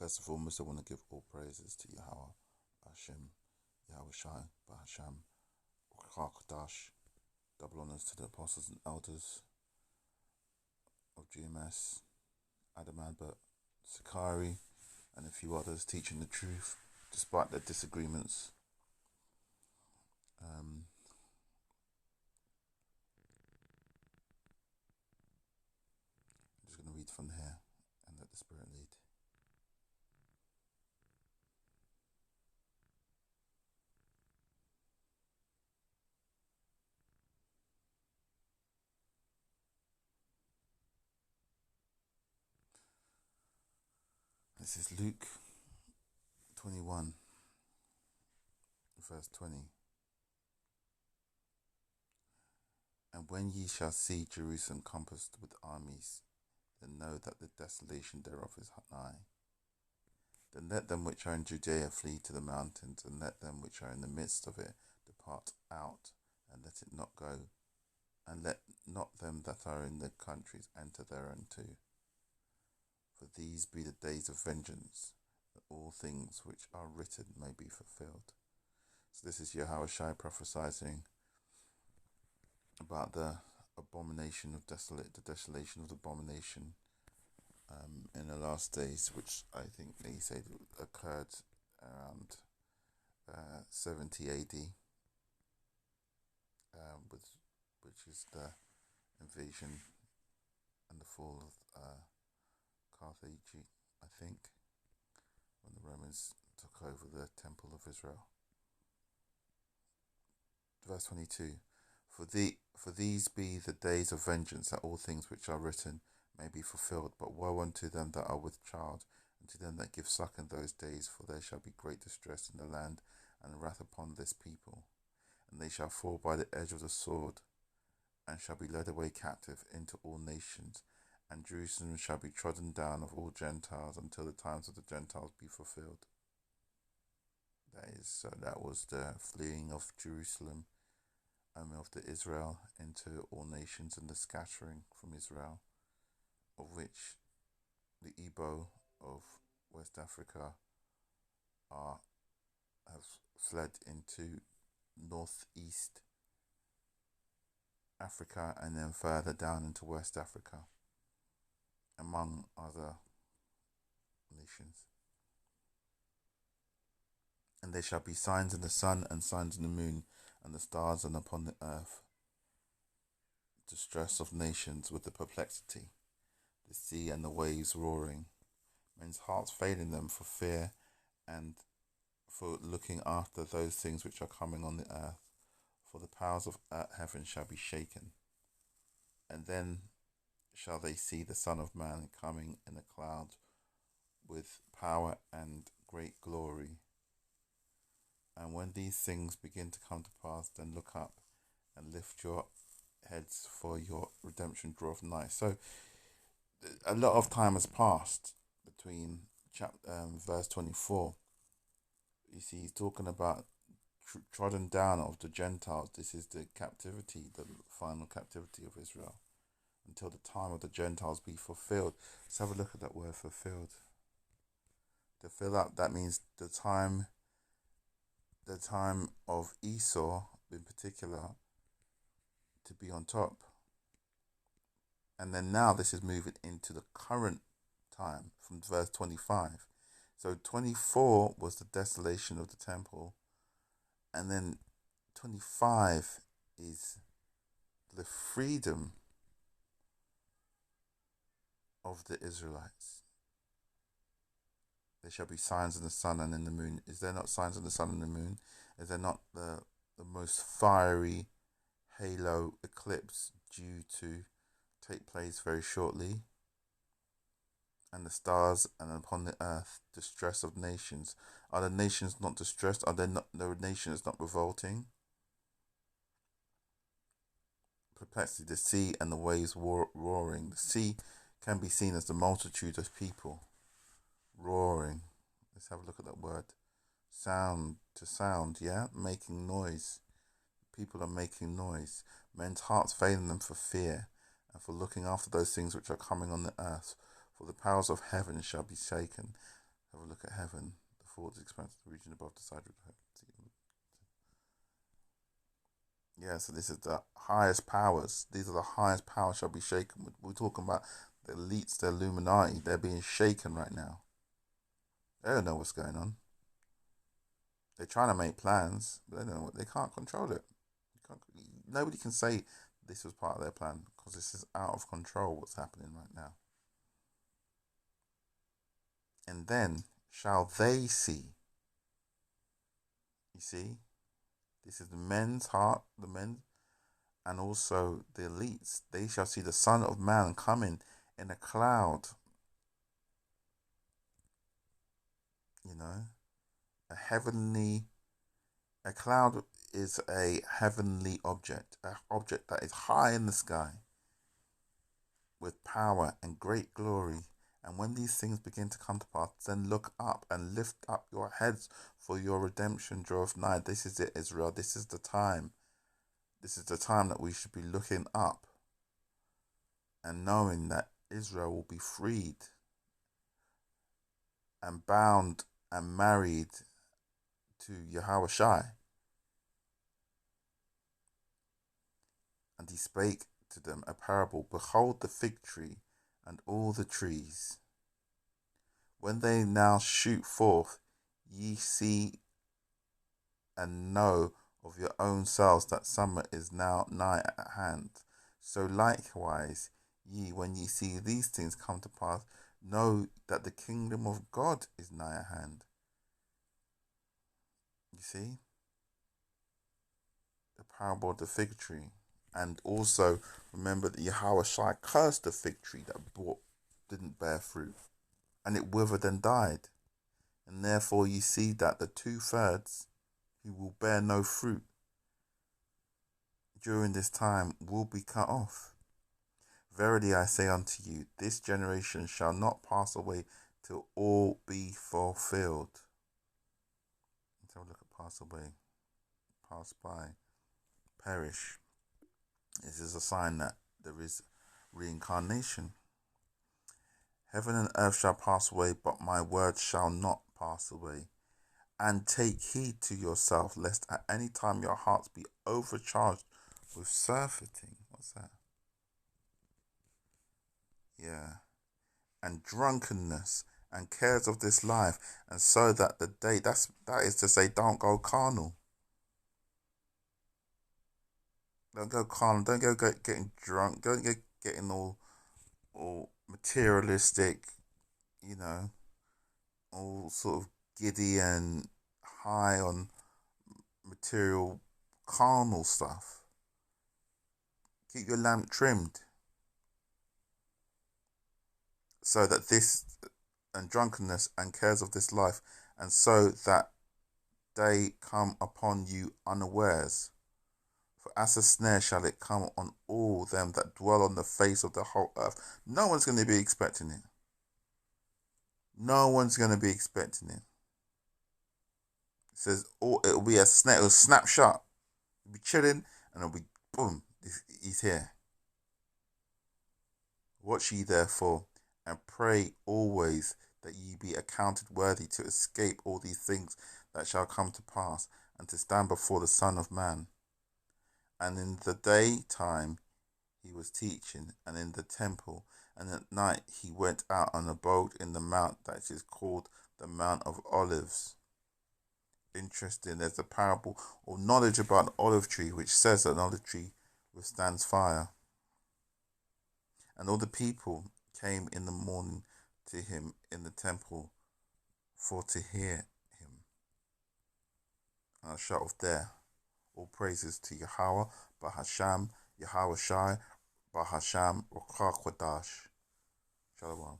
First and foremost, I want to give all praises to Yahweh, Hashem, Yahweh Shai, Bahasham, Kadash. Double honors to the apostles and elders of GMS, Adam Albert, Sakari, and a few others teaching the truth despite their disagreements. I'm just going to read from here and let the Spirit lead. This is Luke 21, verse 20. And when ye shall see Jerusalem compassed with armies, then know that the desolation thereof is nigh. Then let them which are in Judea flee to the mountains, and let them which are in the midst of it depart out, and let it not go, and let not them that are in the countries enter thereunto. For these be the days of vengeance, that all things which are written may be fulfilled. So this is Yahweh Shai prophesying about the abomination of the desolation of the abomination in the last days, which I think they say occurred around 70 AD, which is the invasion and the fall of Carthage, I think, when the Romans took over the Temple of Israel. Verse 22. For these be the days of vengeance, that all things which are written may be fulfilled. But woe unto them that are with child, and to them that give suck in those days, for there shall be great distress in the land, and wrath upon this people. And they shall fall by the edge of the sword, and shall be led away captive into all nations, and Jerusalem shall be trodden down of all Gentiles, until the times of the Gentiles be fulfilled. That was the fleeing of Jerusalem, of the Israel into all nations, and the scattering from Israel, of which the Igbo of West Africa have fled into northeast Africa, and then further down into West Africa, among other nations. And there shall be signs in the sun, and signs in the moon, and the stars, and upon the earth distress of nations with the perplexity, the sea and the waves roaring, men's hearts failing them for fear, and for looking after those things which are coming on the earth. For the powers of heaven shall be shaken. And then shall they see the Son of Man coming in a cloud with power and great glory. And when these things begin to come to pass, then look up and lift your heads, for your redemption draweth nigh. So a lot of time has passed between verse 24. You see, he's talking about trodden down of the Gentiles. This is the captivity, the final captivity of Israel, until the time of the Gentiles be fulfilled. Let's have a look at that word fulfilled. To fill up, that means the time of Esau in particular to be on top. And then now this is moving into the current time from verse 25. So 24 was the desolation of the temple, and then 25 is the freedom of the Israelites. There shall be signs in the sun and in the moon. Is there not signs in the sun and the moon? Is there not the most fiery halo eclipse due to take place very shortly? And the stars, and upon the earth distress of nations. Are the nations not distressed? Are there not the nations not revolting? Perplexity, the sea and the waves roaring. The sea can be seen as the multitude of people roaring. Let's have a look at that word. Sound to sound, yeah? Making noise. People are making noise. Men's hearts failing them for fear, and for looking after those things which are coming on the earth. For the powers of heaven shall be shaken. Have a look at heaven. The thoughts expanse the region above the side of the heaven. Yeah, so this is the highest powers. These are the highest powers shall be shaken. We're talking about the elites, the Illuminati. They're being shaken right now. They don't know what's going on. They're trying to make plans, but they don't know what. They can't control it. Nobody can say this was part of their plan because this is out of control. What's happening right now? And then shall they see? You see, this is the men's heart, the men, and also the elites. They shall see the Son of Man coming in a cloud. You know, a cloud is a heavenly object, an object that is high in the sky with power and great glory. And when these things begin to come to pass, then look up and lift up your heads, for your redemption draweth nigh. This is it, Israel. This is the time. This is the time that we should be looking up and knowing that Israel will be freed and bound and married to Yahweh Shai. And he spake to them a parable. Behold the fig tree and all the trees. When they now shoot forth, ye see and know of your own selves that summer is now nigh at hand. So likewise, ye, when ye see these things come to pass, know that the kingdom of God is nigh at hand. You see? The parable of the fig tree. And also remember that Yahweh Shai cursed the fig tree that didn't bear fruit. And it withered and died. And therefore you see that the 2/3 who will bear no fruit during this time will be cut off. Verily I say unto you, this generation shall not pass away till all be fulfilled. Let's have a look at pass away, pass by, perish. This is a sign that there is reincarnation. Heaven and earth shall pass away, but my word shall not pass away. And take heed to yourself, lest at any time your hearts be overcharged with surfeiting. What's that? Yeah. And drunkenness and cares of this life, and so that the day, that is to say, don't go carnal. Don't go carnal. Don't go getting drunk. Don't get getting all materialistic. You know, all sort of giddy and high on material, carnal stuff. Keep your lamp trimmed, so that this and drunkenness and cares of this life, and so that day come upon you unawares. For as a snare shall it come on all them that dwell on the face of the whole earth. No one's going to be expecting it. No one's going to be expecting it. It says, oh, it'll be a snare, it'll snap shut. You'll be chilling, and it'll be boom, he's here. Watch ye therefore, and pray always that ye be accounted worthy to escape all these things that shall come to pass, and to stand before the Son of Man. And in the daytime he was teaching, and in the temple, and at night he went out and abode in the mount that is called the Mount of Olives. Interesting, there's a parable or knowledge about an olive tree, which says that an olive tree withstands fire. And all the people came in the morning to him in the temple for to hear him. And I'll shut off there. All praises to Yahweh, Bahasham, Yahweh Shai, Bahasham, Rokha Kodash. Shalom.